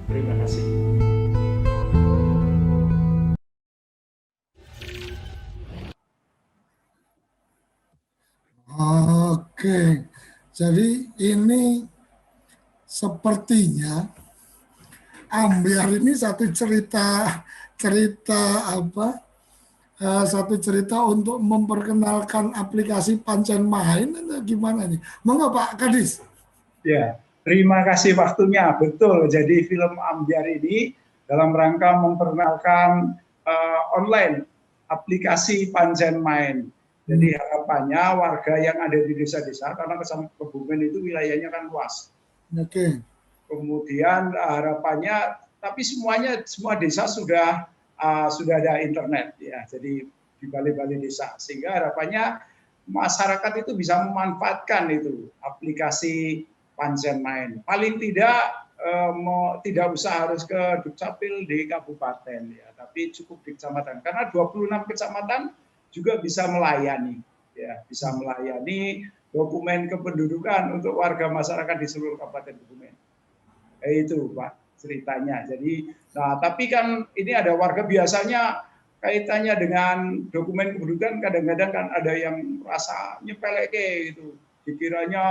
Terima kasih. Oke, jadi ini sepertinya Ambiar ini satu cerita apa? Satu cerita untuk memperkenalkan aplikasi Pansen Main atau gimana nih? Monggo Pak Kadis. Ya, terima kasih waktunya. Betul. Jadi film Ambiar ini dalam rangka memperkenalkan online aplikasi Pansen Main. Jadi harapannya warga yang ada di desa-desa, karena Kebumen itu wilayahnya kan luas. Oke. Kemudian harapannya tapi semua desa sudah ada internet ya. Jadi di balai-balai desa, sehingga harapannya masyarakat itu bisa memanfaatkan itu aplikasi Pancen Main. Paling tidak tidak usah harus ke Dukcapil di kabupaten ya, tapi cukup di kecamatan. Karena 26 kecamatan juga bisa melayani ya, bisa melayani dokumen kependudukan untuk warga masyarakat di seluruh Kabupaten Kebumen. Itu Pak ceritanya. Jadi, nah tapi kan ini ada warga biasanya kaitannya dengan dokumen kependudukan kadang-kadang kan ada yang rasa nyepelek gitu. Dikiranya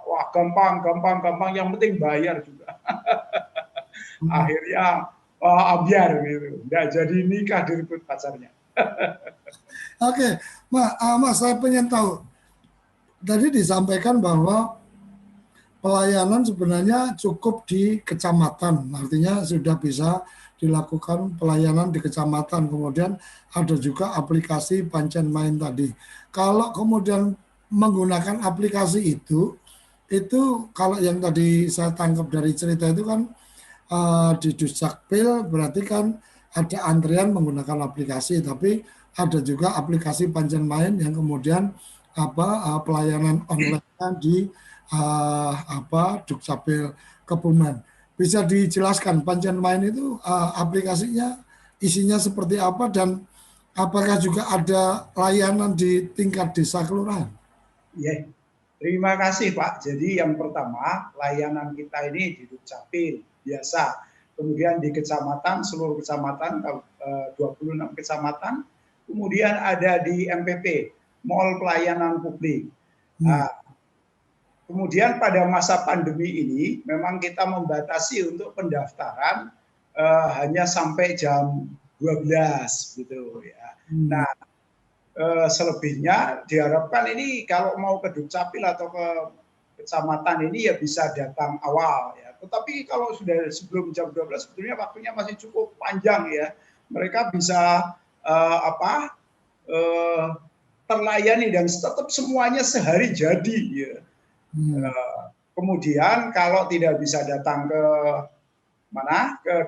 wah gampang, yang penting bayar juga. Akhirnya ambiar gitu. Nggak jadi nikah direbut pacarnya. Oke, Mas, saya pengen tahu. Tadi disampaikan bahwa pelayanan sebenarnya cukup di kecamatan, artinya sudah bisa dilakukan pelayanan di kecamatan. Kemudian ada juga aplikasi Pancen Main tadi. Kalau kemudian menggunakan aplikasi itu kalau yang tadi saya tangkap dari cerita itu kan di Dukcapil berarti kan ada antrian menggunakan aplikasi, tapi ada juga aplikasi Pancen Main yang kemudian pelayanan online di Dukcapil Kebumen. Bisa dijelaskan Pancen Main itu aplikasinya isinya seperti apa dan apakah juga ada layanan di tingkat desa kelurahan? Ya, terima kasih Pak. Jadi yang pertama layanan kita ini di Dukcapil biasa, kemudian di kecamatan seluruh kecamatan 26 kecamatan, kemudian ada di MPP Mall Pelayanan Publik. Kemudian pada masa pandemi ini memang kita membatasi untuk pendaftaran hanya sampai jam 12 gitu ya. Nah, selebihnya diharapkan ini kalau mau ke Dukcapil atau ke kecamatan ini ya bisa datang awal ya. Tetapi kalau sudah sebelum jam 12 sebetulnya waktunya masih cukup panjang ya. Mereka bisa terlayani dan tetap semuanya sehari jadi ya. Kemudian kalau tidak bisa datang ke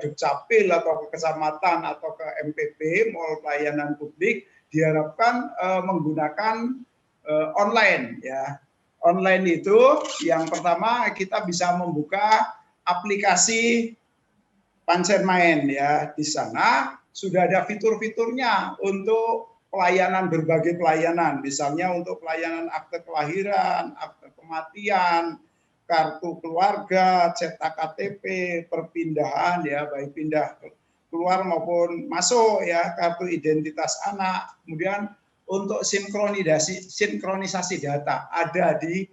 Dukcapil atau ke kecamatan atau ke MPP Mall Pelayanan Publik, diharapkan menggunakan online ya. Online itu yang pertama kita bisa membuka aplikasi Pancen Main ya. Di sana sudah ada fitur-fiturnya untuk pelayanan, berbagai pelayanan, misalnya untuk pelayanan akte kelahiran, akte kematian, kartu keluarga, cetak KTP, perpindahan ya, baik pindah keluar maupun masuk ya, kartu identitas anak, kemudian untuk sinkronisasi data ada di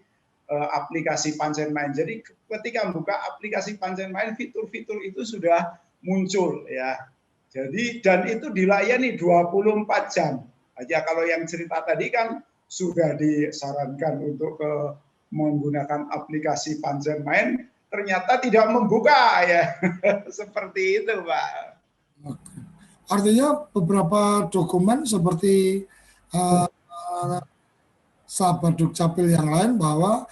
aplikasi Pancen Main. Jadi ketika membuka aplikasi Pancen Main, fitur-fitur itu sudah muncul ya. Jadi dan itu dilayani 24 jam. Aja kalau yang cerita tadi kan sudah disarankan untuk menggunakan aplikasi Pancen Main, ternyata tidak membuka ya. Seperti itu, Pak. Artinya beberapa dokumen seperti sahabat Dukcapil yang lain bahwa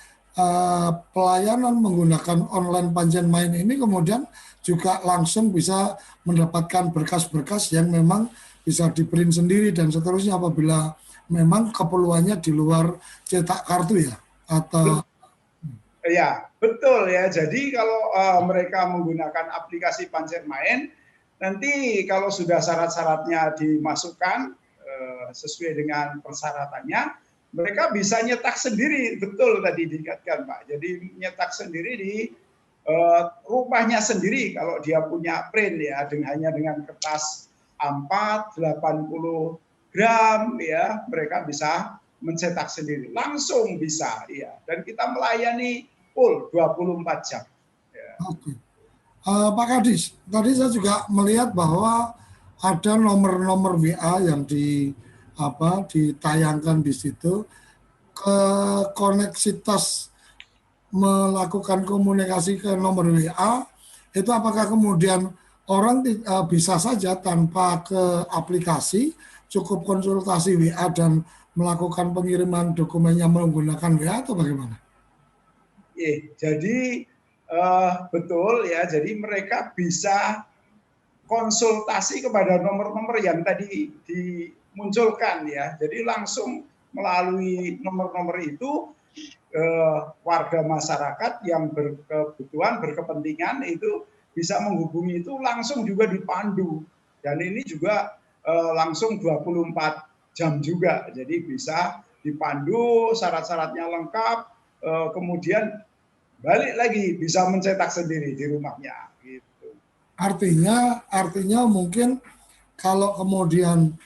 pelayanan menggunakan online Pancen Main ini kemudian juga langsung bisa mendapatkan berkas-berkas yang memang bisa di-print sendiri dan seterusnya apabila memang keperluannya di luar cetak kartu ya atau ya betul ya. Jadi kalau mereka menggunakan aplikasi Pancen Main, nanti kalau sudah syarat-syaratnya dimasukkan sesuai dengan persyaratannya, mereka bisa nyetak sendiri. Betul tadi diingatkan Pak. Jadi nyetak sendiri di rumahnya sendiri kalau dia punya print ya, hanya dengan kertas A4 80 gram ya, mereka bisa mencetak sendiri, langsung bisa ya. Dan kita melayani full 24 jam. Ya. Oke. Pak Kadis, tadi saya juga melihat bahwa ada nomor-nomor WA yang ditayangkan di situ. Koneksitas melakukan komunikasi ke nomor WA itu apakah kemudian orang bisa saja tanpa ke aplikasi, cukup konsultasi WA dan melakukan pengiriman dokumennya menggunakan WA atau bagaimana? Jadi betul ya, jadi mereka bisa konsultasi kepada nomor-nomor yang tadi dimunculkan ya. Jadi langsung melalui nomor-nomor itu warga masyarakat yang berkebutuhan, berkepentingan itu bisa menghubungi itu langsung juga dipandu. Dan ini juga langsung 24 jam juga. Jadi bisa dipandu, syarat-syaratnya lengkap, kemudian balik lagi bisa mencetak sendiri di rumahnya. Gitu. Artinya mungkin kalau kemudian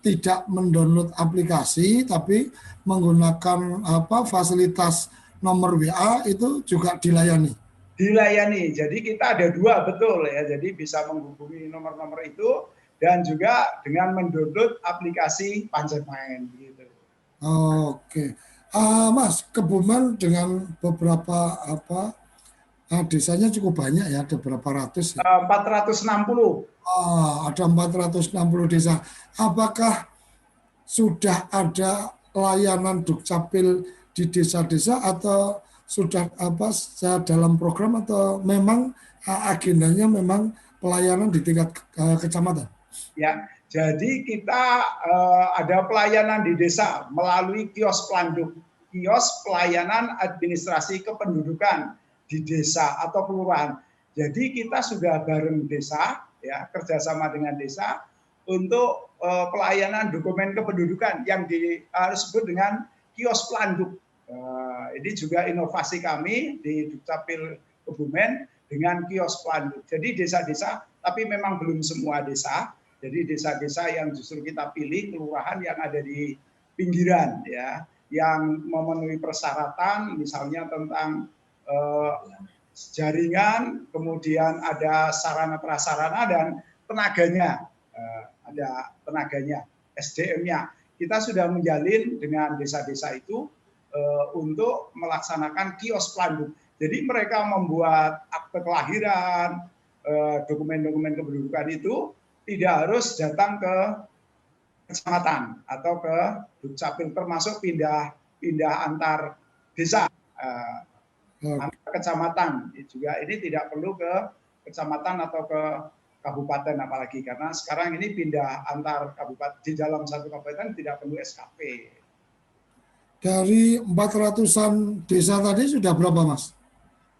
tidak mendownload aplikasi tapi menggunakan fasilitas nomor WA itu juga dilayani. Dilayani. Jadi kita ada dua betul ya. Jadi bisa menghubungi nomor-nomor itu dan juga dengan mendownload aplikasi Pancen Main gitu. Oke. Mas, Kebumen dengan beberapa desanya cukup banyak ya, ada berapa ratus ya? 460. Ada 460 desa. Apakah sudah ada layanan Dukcapil di desa-desa atau sudah dalam program atau memang agendanya memang pelayanan di tingkat kecamatan? Ya, jadi kita ada pelayanan di desa melalui kios Planduk, kios pelayanan administrasi kependudukan di desa atau kelurahan. Jadi kita sudah bareng desa, ya kerjasama dengan desa untuk pelayanan dokumen kependudukan yang disebut dengan kios Planduk. Ini juga inovasi kami di Dukcapil Kebumen dengan kios Planduk. Jadi desa-desa, tapi memang belum semua desa. Jadi desa-desa yang justru kita pilih kelurahan yang ada di pinggiran, ya, yang memenuhi persyaratan, misalnya tentang jaringan, kemudian ada sarana prasarana dan tenaganya, ada tenaganya, SDM-nya. Kita sudah menjalin dengan desa-desa itu untuk melaksanakan kios Planduk. Jadi mereka membuat akte kelahiran, dokumen-dokumen kependudukan itu tidak harus datang ke kecamatan atau ke Dukcapil, termasuk pindah antar desa, antar kecamatan juga ini tidak perlu ke kecamatan atau ke kabupaten apalagi karena sekarang ini pindah antar kabupaten di dalam satu kabupaten tidak perlu SKP. Dari 400-an desa tadi sudah berapa, Mas?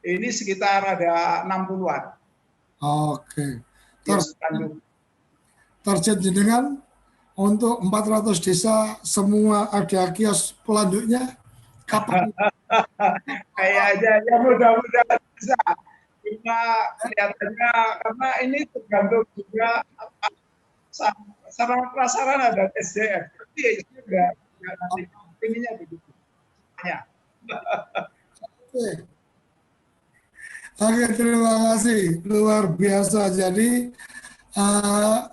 Ini sekitar ada 60-an. Oke. Target jenengan untuk 400 desa semua ada kios Pelanduknya kapan? Kayaknya ya mudah-mudahan bisa. Cuma kelihatannya karena ini tergantung juga sarana prasarana dan SDM. Tapi ya itu juga nanti ininya begitu. Ya. Oke, terima kasih. Luar biasa. Jadi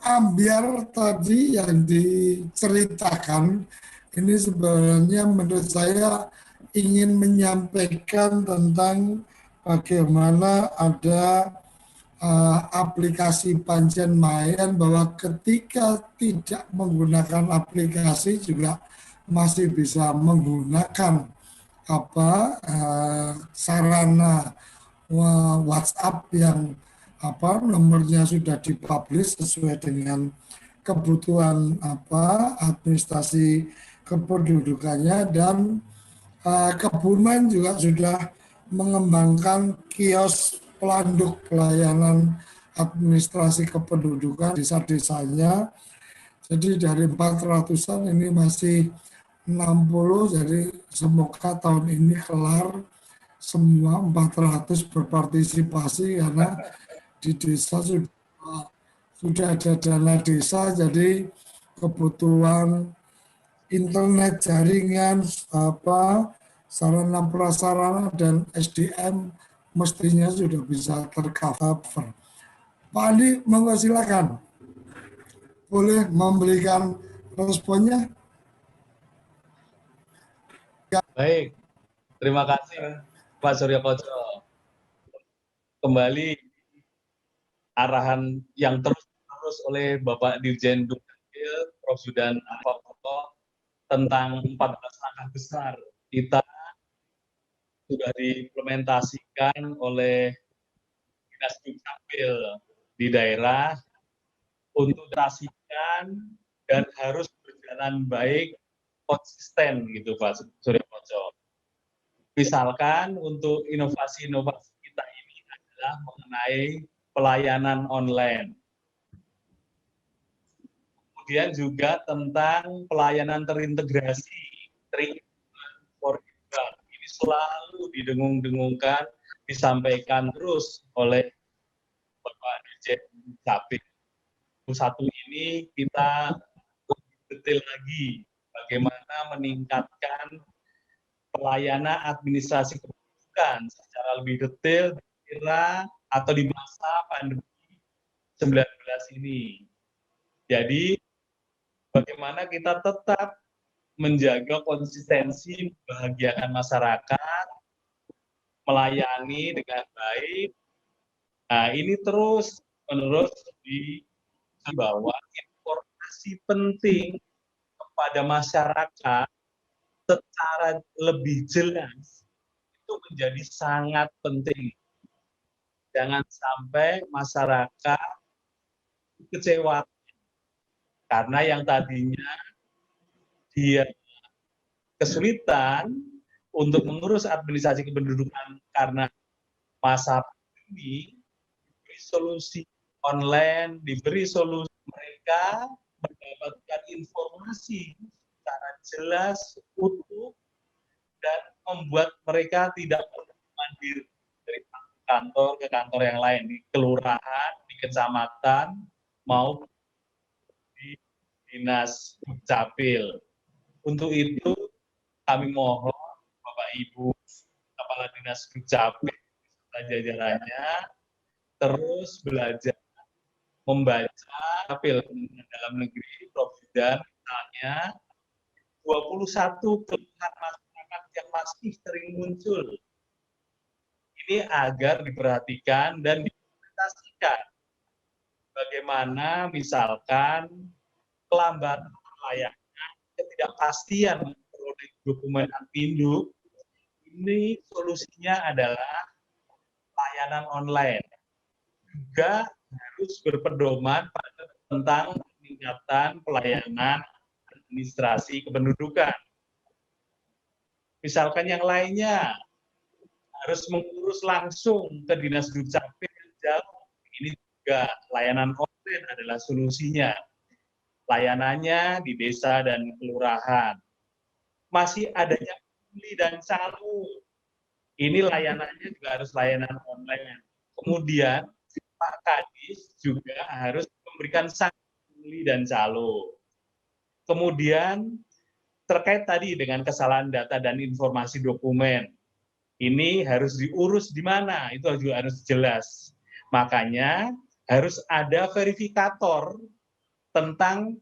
ambiar tadi yang diceritakan ini sebenarnya menurut saya ingin menyampaikan tentang bagaimana ada aplikasi Pancen Main, bahwa ketika tidak menggunakan aplikasi juga masih bisa menggunakan sarana WhatsApp yang nomornya sudah dipublish sesuai dengan kebutuhan administrasi kependudukannya, dan Kebumen juga sudah mengembangkan kios Pelanduk pelayanan administrasi kependudukan desa-desanya. Jadi dari 400-an ini masih 60, jadi semoga tahun ini kelar semua 400 berpartisipasi karena di desa sudah ada dana desa, jadi kebutuhan internet, jaringan, sarana prasarana dan SDM mestinya sudah bisa tercover. Pak Andi, monggo silakan. Boleh memberikan responnya? Baik, terima kasih Pak Surya Koco. Kembali arahan yang terus oleh Bapak Dirjen Dukcapil, Prof. Zudan Alfakoto, tentang 14 langkah besar kita sudah diimplementasikan oleh Dinas Dukcapil di daerah untuk dipastikan dan harus berjalan baik, konsisten gitu Pak Surya Koco. Misalkan untuk inovasi-inovasi kita ini adalah mengenai pelayanan online. Kemudian juga tentang pelayanan terintegrasi, ini selalu didengung-dengungkan, disampaikan terus oleh Bapak Dirjen Capil. Satu ini kita lebih detail lagi bagaimana meningkatkan pelayanan administrasi kependudukan secara lebih detail di era atau di masa pandemi 19 ini. Jadi bagaimana kita tetap menjaga konsistensi, membahagiakan masyarakat, melayani dengan baik. Nah, ini terus-menerus dibawa informasi penting kepada masyarakat secara lebih jelas itu menjadi sangat penting. Jangan sampai masyarakat kecewa karena yang tadinya dia kesulitan untuk mengurus administrasi kependudukan karena masa pandemi, diberi solusi online, diberi solusi, mereka mendapatkan informasi secara jelas, utuh, dan membuat mereka tidak perlu mandiri dari kantor ke kantor yang lain, di kelurahan, di kecamatan, maupun di Dinas Dukcapil. Untuk itu, kami mohon Bapak Ibu Kepala Dinas Dukcapil beserta jajarannya terus belajar membaca Capil Kementerian Dalam Negeri, Prof. Dan misalnya 21 keluhan masyarakat yang masih sering muncul. Ini agar diperhatikan dan diimplementasikan. Bagaimana misalkan kelambatan layanan, ketidakpastian memperoleh dokumen Apinduk, ini solusinya adalah layanan online. Juga harus berpedoman pada tentang peningkatan pelayanan administrasi kependudukan. Misalkan yang lainnya harus mengurus langsung ke Dinas Dukcapil yang jauh. Ini juga layanan online adalah solusinya. Layanannya di desa dan kelurahan. Masih adanya pungli dan calo. Ini layanannya juga harus layanan online. Kemudian Pak Kadis juga harus memberikan sanksi pungli dan calo. Kemudian terkait tadi dengan kesalahan data dan informasi dokumen. Ini harus diurus di mana? Itu juga harus jelas. Makanya harus ada verifikator tentang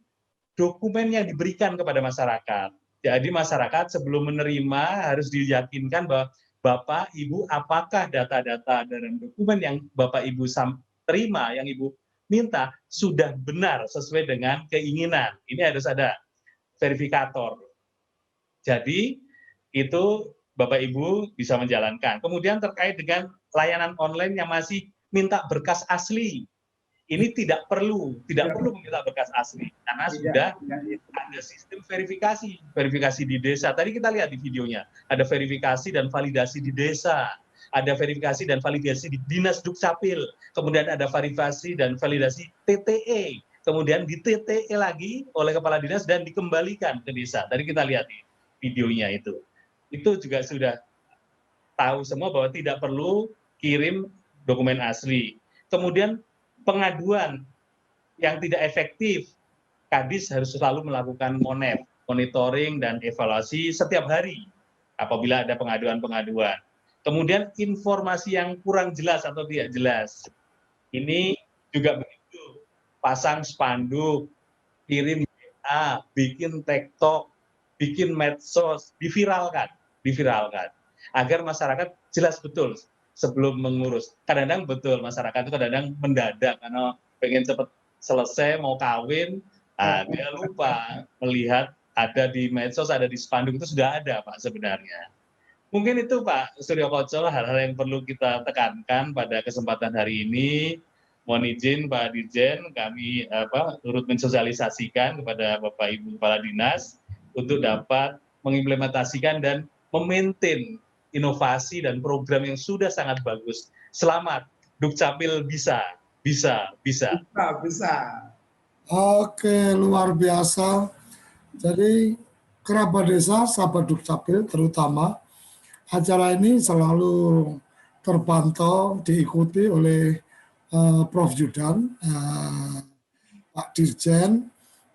dokumen yang diberikan kepada masyarakat. Jadi masyarakat sebelum menerima harus diyakinkan bahwa Bapak, Ibu, apakah data-data dalam dokumen yang Bapak, Ibu terima, yang Ibu minta, sudah benar sesuai dengan keinginan. Ini harus ada verifikator. Jadi itu Bapak, Ibu bisa menjalankan. Kemudian terkait dengan layanan online yang masih minta berkas asli. Ini tidak perlu meminta berkas asli karena sudah ada sistem verifikasi di desa. Tadi kita lihat di videonya, ada verifikasi dan validasi di desa, ada verifikasi dan validasi di Dinas Dukcapil, kemudian ada verifikasi dan validasi TTE, kemudian di TTE lagi oleh kepala dinas dan dikembalikan ke desa. Tadi kita lihat di videonya itu juga sudah tahu semua bahwa tidak perlu kirim dokumen asli. Kemudian pengaduan yang tidak efektif, Kadis harus selalu melakukan monitoring dan evaluasi setiap hari apabila ada pengaduan-pengaduan. Kemudian informasi yang kurang jelas atau tidak jelas, ini juga begitu, pasang spanduk, kirim WA, bikin TikTok, bikin medsos, diviralkan, agar masyarakat jelas betul sebelum mengurus. Kadang-kadang betul masyarakat itu kadang-kadang mendadak karena pengen cepat selesai mau kawin, dia lupa melihat ada di medsos, ada di spanduk, itu sudah ada Pak sebenarnya. Mungkin itu Pak Surya Koco hal-hal yang perlu kita tekankan pada kesempatan hari ini. mohon izin Pak Dirjen, kami turut mensosialisasikan kepada Bapak Ibu Kepala Dinas untuk dapat mengimplementasikan dan memaintain inovasi dan program yang sudah sangat bagus. Selamat, Dukcapil bisa. Oke, luar biasa. Jadi kerabat desa, sahabat Dukcapil terutama, acara ini selalu terpantau, diikuti oleh Prof. Judan, Pak Dirjen.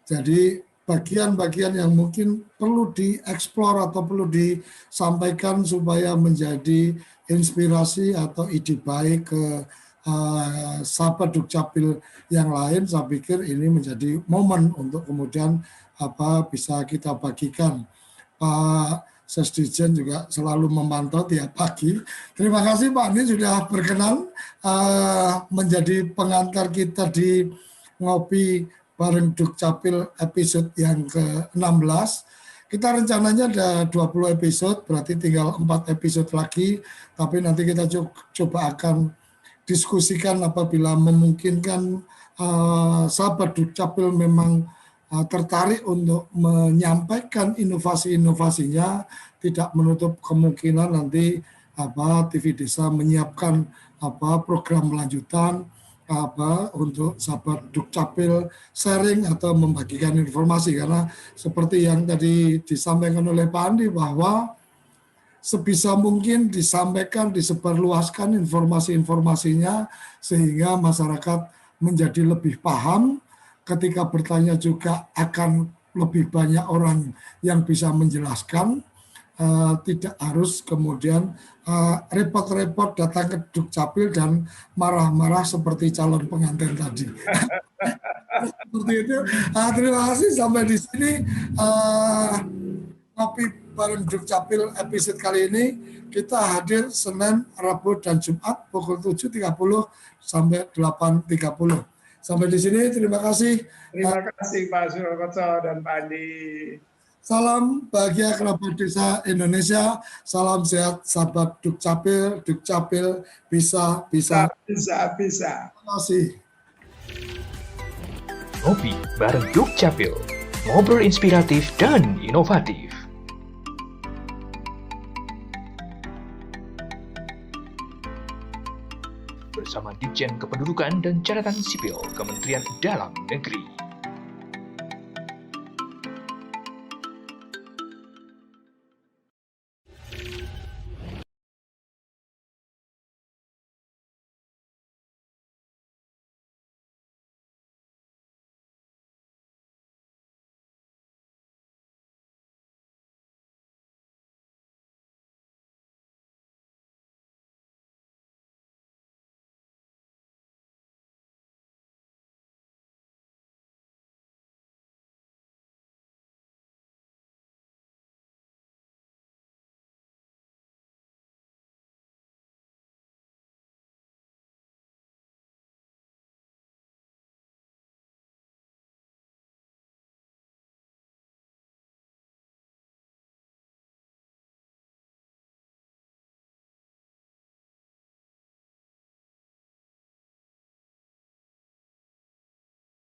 Jadi bagian-bagian yang mungkin perlu dieksplor atau perlu disampaikan supaya menjadi inspirasi atau ide baik ke sahabat Dukcapil yang lain, saya pikir ini menjadi momen untuk kemudian bisa kita bagikan. Pak Sesdijen juga selalu memantau tiap pagi. Terima kasih Pak Andi sudah berkenan menjadi pengantar kita di Ngopi bareng Dukcapil episode yang ke-16. Kita rencananya ada 20 episode, berarti tinggal 4 episode lagi, tapi nanti kita coba akan diskusikan apabila memungkinkan sahabat Dukcapil memang tertarik untuk menyampaikan inovasi-inovasinya, tidak menutup kemungkinan nanti TV Desa menyiapkan program lanjutan untuk sahabat Dukcapil sharing atau membagikan informasi, karena seperti yang tadi disampaikan oleh Pak Andi bahwa sebisa mungkin disampaikan, disebarluaskan informasi-informasinya sehingga masyarakat menjadi lebih paham. Ketika bertanya juga akan lebih banyak orang yang bisa menjelaskan, tidak harus kemudian repot-repot datang ke Dukcapil dan marah-marah seperti calon pengantin tadi. Seperti itu. Terima kasih, sampai di sini Ngopi bareng Dukcapil episode kali ini. Kita hadir Senin, Rabu, dan Jumat pukul 7.30 sampai 8.30. Sampai di sini, terima kasih. Terima kasih Pak Surokoco dan Pak Andi. Salam bahagia kerabat desa Indonesia. Salam sehat sahabat Dukcapil. Dukcapil bisa. Bisa. Terima kasih. Ngopi bareng Dukcapil. Ngobrol inspiratif dan inovatif. Bersama Ditjen Kependudukan dan Catatan Sipil Kementerian Dalam Negeri.